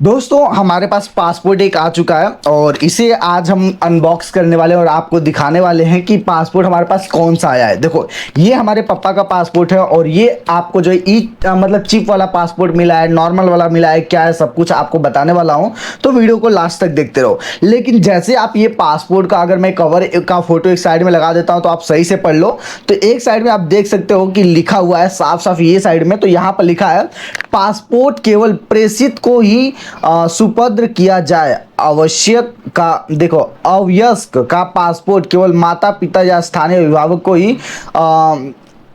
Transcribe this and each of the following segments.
दोस्तों हमारे पास पासपोर्ट एक आ चुका है और इसे आज हम अनबॉक्स करने वाले हैं और आपको दिखाने वाले हैं कि पासपोर्ट हमारे पास कौन सा आया है। देखो ये हमारे पापा का पासपोर्ट है और ये आपको जो मतलब चिप वाला पासपोर्ट मिला है, नॉर्मल वाला मिला है, क्या है सब कुछ आपको बताने वाला हूं, तो वीडियो को लास्ट तक देखते रहो। लेकिन जैसे आप ये पासपोर्ट का अगर मैं कवर का फोटो एक साइड में लगा देता हूं तो आप सही से पढ़ लो। तो एक साइड में आप देख सकते हो कि लिखा हुआ है साफ साफ ये साइड में, तो यहां पर लिखा है पासपोर्ट केवल प्रेषित को ही सुपुर्द किया जाए। आवश्यक का देखो अवयस्क का पासपोर्ट केवल माता पिता या स्थानीय अभिभावक को ही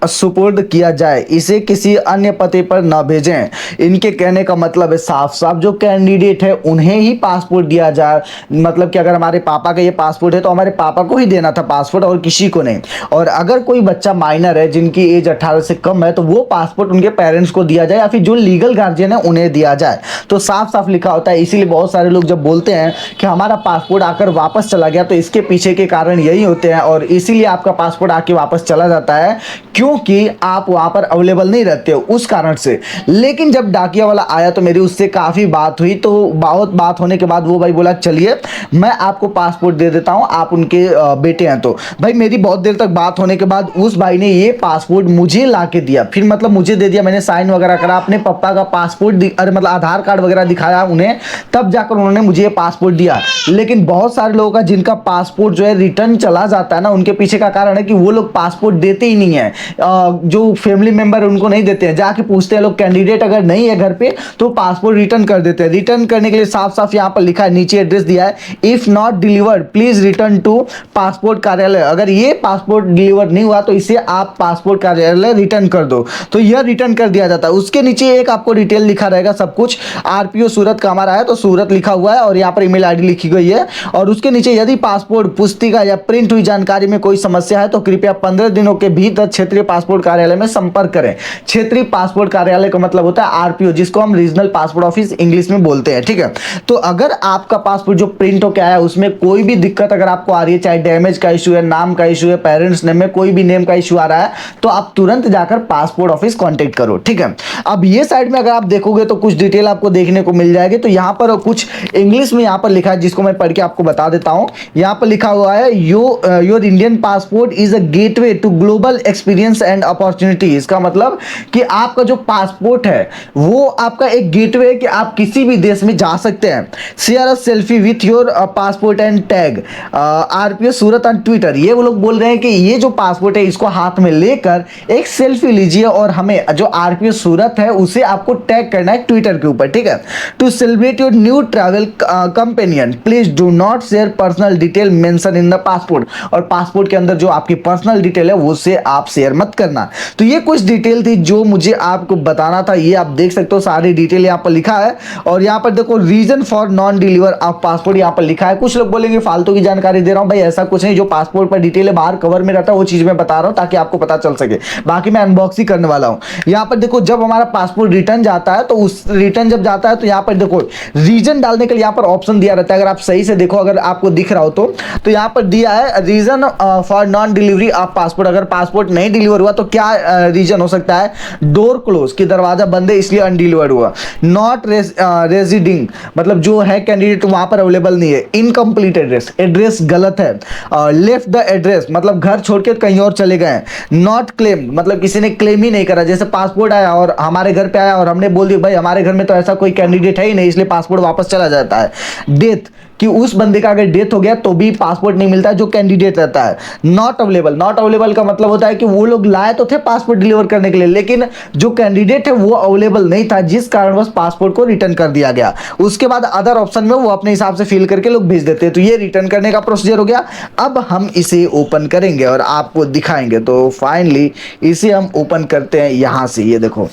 सुपुर्द किया जाए, इसे किसी अन्य पते पर न भेजें। इनके कहने का मतलब है साफ साफ जो कैंडिडेट है उन्हें ही पासपोर्ट दिया जाए। मतलब कि अगर हमारे पापा का ये पासपोर्ट है तो हमारे पापा को ही देना था पासपोर्ट और किसी को नहीं। और अगर कोई बच्चा माइनर है जिनकी एज 18 से कम है तो वो पासपोर्ट उनके पेरेंट्स को दिया जाए या फिर जो लीगल गार्जियन है उन्हें दिया जाए। तो साफ साफ लिखा होता है। इसीलिए बहुत सारे लोग जब बोलते हैं कि हमारा पासपोर्ट आकर वापस चला गया तो इसके पीछे के कारण यही होते हैं और इसीलिए आपका पासपोर्ट आके वापस चला जाता है क्योंकि आप वहां पर अवेलेबल नहीं रहते हो उस कारण से। लेकिन जब डाकिया वाला आया तो मेरी उससे काफी बात हुई, तो बहुत बात होने के बाद वो भाई बोला चलिए मैं आपको पासपोर्ट दे देता हूं, आप उनके बेटे हैं। तो भाई मेरी बहुत देर तक बात होने के बाद उस भाई ने ये पासपोर्ट मुझे ला के दिया, फिर मतलब मुझे दे दिया। मैंने साइन वगैरह करा, अपने पापा का पासपोर्ट अरे मतलब आधार कार्ड वगैरह दिखाया उन्हें, तब जाकर उन्होंने मुझे ये पासपोर्ट दिया। लेकिन बहुत सारे लोगों का जिनका पासपोर्ट जो है रिटर्न चला जाता है ना, उनके पीछे का कारण है कि वो लोग पासपोर्ट देते ही नहीं है। जो फैमिली मेंबर उनको नहीं देते हैं, जाके पूछते हैं लोग, कैंडिडेट अगर नहीं है घर पे तो पासपोर्ट रिटर्न कर देते हैं। रिटर्न करने के लिए साफ साफ यहाँ पर लिखा है, नीचे एड्रेस दिया है, if not delivered please return to passport कार्यालय। अगर ये पासपोर्ट डिलीवर नहीं हुआ तो इसे आप पासपोर्ट कार्यालय रिटर्न कर दो, तो यह रिटर्न कर दिया जाता है। उसके नीचे एक आपको डिटेल लिखा रहेगा सब कुछ। आरपीओ सूरत का हमारा है तो सूरत लिखा हुआ है और यहाँ पर ईमेल आईडी लिखी गई है। और उसके नीचे यदि पासपोर्ट पुस्तिका या प्रिंट हुई जानकारी में कोई समस्या है तो कृपया 15 दिनों के भीतर क्षेत्रीय पासपोर्ट कार्यालय में संपर्क करें। क्षेत्रीय पासपोर्ट कार्यालय का मतलब होता है आरपीओ, जिसको हम रीजनल पासपोर्ट ऑफिस इंग्लिश में बोलते हैं, ठीक है। तो अगर आपका पासपोर्ट जो प्रिंट होकर आया उसमें कोई भी दिक्कत अगर आपको आ रही है, चाहे डैमेज का इशू है, नाम का इशू है, पेरेंट्स नेम में कोई भी नेम का इशू आ रहा है, तो आप तुरंत जाकर पासपोर्ट ऑफिस कांटेक्ट करो, ठीक है। अब ये साइड में अगर आप देखोगे तो कुछ डिटेल आपको देखने को मिल जाएगी। तो यहाँ पर कुछ इंग्लिश में यहाँ पर लिखा है जिसको मैं पढ़ के आपको बता देता हूँ। यहाँ पर लिखा हुआ है your Indian passport is a gateway to global experience and opportunity. इसका मतलब कि आपका जो पासपोर्ट है वो आपका एक गेटवे है कि आप किसी भी देश में जा सकते हैं। Share a selfie with your passport and tag RPO Surat on Twitter. ये वो लोग बोल रहे हैं कि ये जो पासपोर्ट है इसको हाथ में लेकर एक सेल्फी लीजिए और हमें जो आरपीओ सूरत है उसे आपको टैग करना है ट्विटर के ऊपर, ठीक है। To celebrate your new travel companion please do not share personal detail mention in the passport. और पासपोर्ट के अंदर जो आपकी पर्सनल डिटेल है वो से आप शेयर मत करना। तो ये कुछ डिटेल थी जो मुझे आपको बताना था। ये आप देख सकते हो सारी डिटेल यहाँ पर लिखा है। और यहाँ पर देखो reason for non deliver of passport यहाँ पर लिखा है। कुछ लोग बोलेंगे फालतू की जानकारी दे रहा हूँ, भाई ऐसा कुछ नहीं। जो पासपोर्ट पर डिटेल है बाहर कवर में रहता है वो चीज मैं बता रहा हूँ ताकि आपको पता चल सके। बाकी मैं अनबॉक्स ही करने वाला हूँ। यहाँ पर देखो जब हमारा पासपोर्ट रिटर्न जाता है तो उस रिटर्न जब जाता है तो यहाँ पर देखो रीजन डालने के लिए यहाँ पर ऑप्शन दिया रहता है। अगर आप सही से देखो, अगर आपको दिख रहा हो तो यहाँ पर दिया है reason for non delivery of passport. अगर पासपोर्ट नहीं डिलीवर हुआ तो क्या रीजन हो सकता है? डोर क्लोज, कि दरवाजा बंद है इसलिए अनडिलीवर्ड हुआ। नॉट रेजिडिंग, मतलब जो है कैंडिडेट वहां पर अवेलेबल नहीं है। इनकम्प्लीट एड्रेस, एड्रेस गलत है। लेफ्ट द एड्रेस, मतलब घर छोड़ के कहीं और चले गए। नॉट क्लेम, मतलब किसी ने क्लेम ही नहीं करा। जैसे पासपोर्ट आया और हमारे घर पे आया और हमने बोल दिया भाई हमारे घर में तो ऐसा कोई कैंडिडेट है ही नहीं इसलिए पासपोर्ट वापस चला जाता है। डेथ, कि उस बंदे का अगर डेथ हो गया तो भी पासपोर्ट नहीं मिलता है जो कैंडिडेट रहता है। नॉट अवेलेबल, नॉट अवेलेबल का मतलब होता है कि वो लोग लाए तो थे पासपोर्ट डिलीवर करने के लिए लेकिन जो कैंडिडेट है वो अवेलेबल नहीं था जिस कारणवश पासपोर्ट को रिटर्न कर दिया गया। उसके बाद अदर ऑप्शन में वो अपने हिसाब से फिल करके लोग भेज देते हैं। तो ये रिटर्न करने का प्रोसीजर हो गया। अब हम इसे ओपन करेंगे और आपको दिखाएंगे। तो फाइनली इसे हम ओपन करते हैं यहां से। ये देखो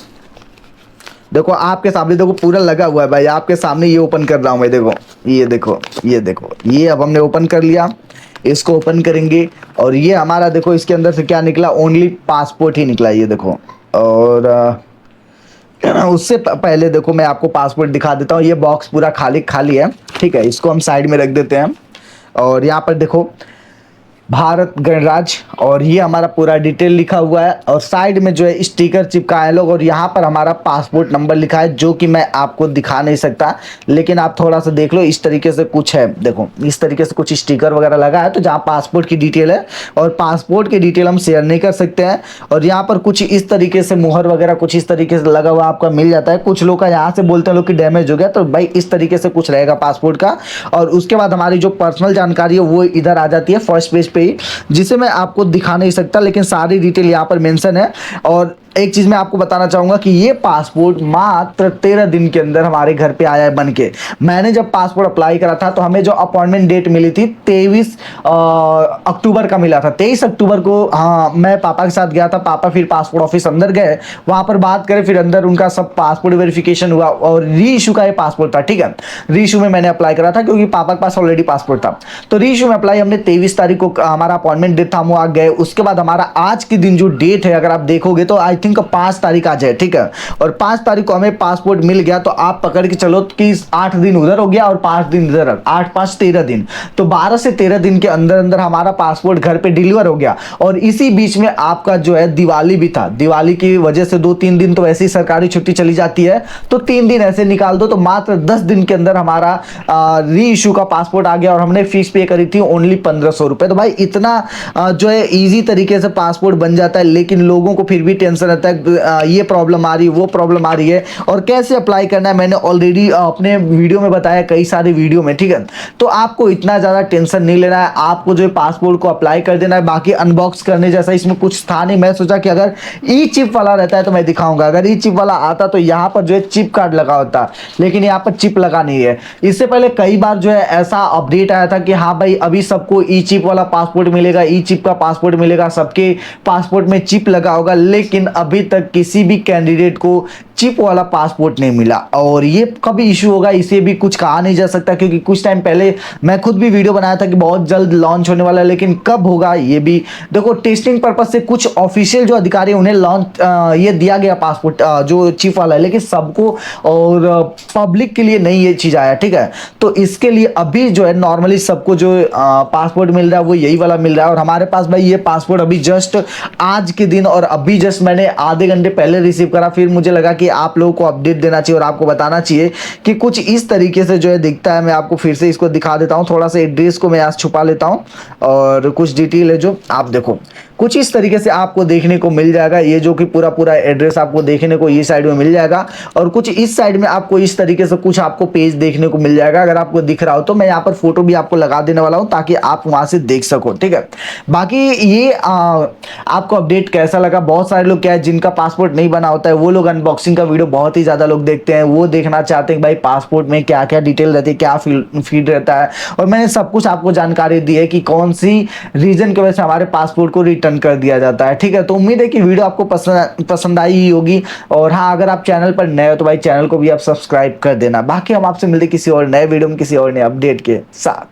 देखो आपके सामने देखो पूरा लगा हुआ है भाई, आपके सामने ये ओपन कर रहा हूं मैं। देखो ये देखो ये देखो, ये अब हमने ओपन कर लिया। इसको ओपन करेंगे और ये हमारा देखो इसके अंदर से क्या निकला, ओनली पासपोर्ट ही निकला, ये देखो। और उससे पहले देखो मैं आपको पासपोर्ट दिखा देता हूँ। ये बॉक्स पूरा खाली खाली है, ठीक है। इसको हम साइड में रख देते हैं और यहाँ पर देखो भारत गणराज्य, और ये हमारा पूरा डिटेल लिखा हुआ है, और साइड में जो है स्टिकर चिपकाए हैं लोग, और यहाँ पर हमारा पासपोर्ट नंबर लिखा है जो कि मैं आपको दिखा नहीं सकता, लेकिन आप थोड़ा सा देख लो। इस तरीके से कुछ है, देखो इस तरीके से कुछ स्टिकर वगैरह लगा है, तो जहाँ पासपोर्ट की डिटेल है, और पासपोर्ट की डिटेल हम शेयर नहीं कर सकते हैं। और यहाँ पर कुछ इस तरीके से मुहर वगैरह कुछ इस तरीके से लगा हुआ आपका मिल जाता है। कुछ लोग का यहाँ से बोलते हैं लोग कि डैमेज हो गया, तो भाई इस तरीके से कुछ रहेगा पासपोर्ट का। और उसके बाद हमारी जो पर्सनल जानकारी है वो इधर आ जाती है फर्स्ट पेज पे ही, जिसे मैं आपको दिखा नहीं सकता, लेकिन सारी डिटेल यहाँ पर मेंशन है। और एक चीज मैं आपको बताना चाहूंगा कि ये पासपोर्ट मात्र 13 दिन के अंदर हमारे घर पे आया है बन के। मैंने जब पासपोर्ट अप्लाई करा था तो हमें जो अपॉइंटमेंट डेट मिली थी 23 अक्टूबर का मिला था। 23 अक्टूबर को हाँ मैं पापा के साथ गया था। पापा फिर पासपोर्ट ऑफिस अंदर गए, वहां पर बात करें, फिर अंदर उनका सब पासपोर्ट वेरिफिकेशन हुआ, और री इशू का ये पासपोर्ट था, ठीक है। री इशू में मैंने अप्लाई करा था क्योंकि पापा के पास ऑलरेडी पासपोर्ट था, तो री इशू में अप्लाई हमने 23 तारीख को हमारा अपॉइंटमेंट डेट था, हम वहां गए। उसके बाद हमारा आज के दिन जो डेट है अगर आप देखोगे तो आई थिंक 5 तारीख आ जाए, ठीक है। और 5 तारीख को हमें पासपोर्ट मिल गया, तो आप पकड़ के चलो कि 8 दिन उधर हो गया और 5 दिन इधर, 8 5 13 दिन, तो 12 से 13 दिन के अंदर अंदर हमारा पासपोर्ट घर पे डिलीवर हो गया। और इसी बीच में आपका जो है दिवाली भी था, दिवाली की वजह से 2-3 दिन तो वैसे ही सरकारी छुट्टी चली जाती है, तो 3 दिन ऐसे निकाल दो, तो मात्र 10 दिन के अंदर हमारा री इशू का पासपोर्ट आ गया। और हमने फीस पे करी थी ओनली 1500 रुपए। तो भाई इतना जो है इजी तरीके से पासपोर्ट बन जाता है, लेकिन लोगों को फिर भी टेंशन रहता है, ये प्रॉब्लम आ रही है, वो प्रॉब्लम आ रही है, और कैसे अप्लाई करना है मैंने ऑलरेडी अपने वीडियो में बताया, कई सारे वीडियो में, ठीक है। तो आपको इतना ज्यादा टेंशन नहीं लेना है, आपको जो है पासपोर्ट को अप्लाई कर देना है। बाकी अनबॉक्स करने जैसा इसमें कुछ था नहीं। मैं सोचा कि अगर ई चिप वाला रहता है तो मैं दिखाऊंगा, अगर ई चिप वाला आता तो यहाँ पर जो है चिप कार्ड लगा होता, लेकिन यहाँ पर चिप लगा नहीं है। इससे पहले कई बार जो है ऐसा अपडेट आया था कि हाँ भाई अभी सबको ई चिप वाला पासपोर्ट मिलेगा, ई चिप का पासपोर्ट मिलेगा, सबके पासपोर्ट में चिप लगा होगा, लेकिन अभी तक किसी भी कैंडिडेट को चिप वाला पासपोर्ट नहीं मिला। और ये कभी इशू होगा इसे भी कुछ कहा नहीं जा सकता, क्योंकि कुछ टाइम पहले मैं खुद भी वीडियो बनाया था कि बहुत जल्द लॉन्च होने वाला है, लेकिन कब होगा ये भी देखो, टेस्टिंग पर्पस से कुछ ऑफिशियल जो अधिकारी उन्हें लॉन्च ये दिया गया पासपोर्ट जो चिप वाला है, लेकिन सबको और पब्लिक के लिए नहीं ये चीज आया, ठीक है। तो इसके लिए अभी जो है नॉर्मली सबको जो पासपोर्ट मिल रहा है वो यही वाला मिल रहा है। और हमारे पास भाई ये पासपोर्ट अभी जस्ट आज के दिन, और अभी जस्ट मैंने आधे घंटे पहले रिसीव करा। फिर मुझे लगा कि आप लोगों को अपडेट देना चाहिए और आपको बताना चाहिए कि कुछ इस तरीके से जो है दिखता है। मैं आपको फिर से इसको दिखा देता हूं, थोड़ा सा एड्रेस को मैं यहाँ छुपा लेता हूं, और कुछ डिटेल है जो आप देखो कुछ इस तरीके से आपको देखने को मिल जाएगा। ये जो कि पूरा पूरा एड्रेस आपको देखने को ये साइड में मिल जाएगा, और कुछ इस साइड में आपको इस तरीके से कुछ आपको पेज देखने को मिल जाएगा। अगर आपको दिख रहा हो तो मैं यहाँ पर फोटो भी आपको लगा देने वाला हूं ताकि आप वहां से देख सको, ठीक है। बाकी ये आपको अपडेट कैसा लगा? बहुत सारे लोग क्या है जिनका पासपोर्ट नहीं बना होता है, वो लोग अनबॉक्सिंग का वीडियो बहुत ही ज्यादा लोग देखते हैं, वो देखना चाहते हैं भाई पासपोर्ट में क्या क्या डिटेल रहती है, क्या फीड रहता है। और मैंने सब कुछ आपको जानकारी दी है कि कौन सी रीजन की वजह से हमारे पासपोर्ट को रिटर्न कर दिया जाता है, ठीक है। तो उम्मीद है कि वीडियो आपको पसंद आई ही होगी। और हाँ, अगर आप चैनल पर नए हो तो भाई चैनल को भी आप सब्सक्राइब कर देना। बाकी हम आपसे मिलते किसी और नए वीडियो में किसी और नए अपडेट के साथ।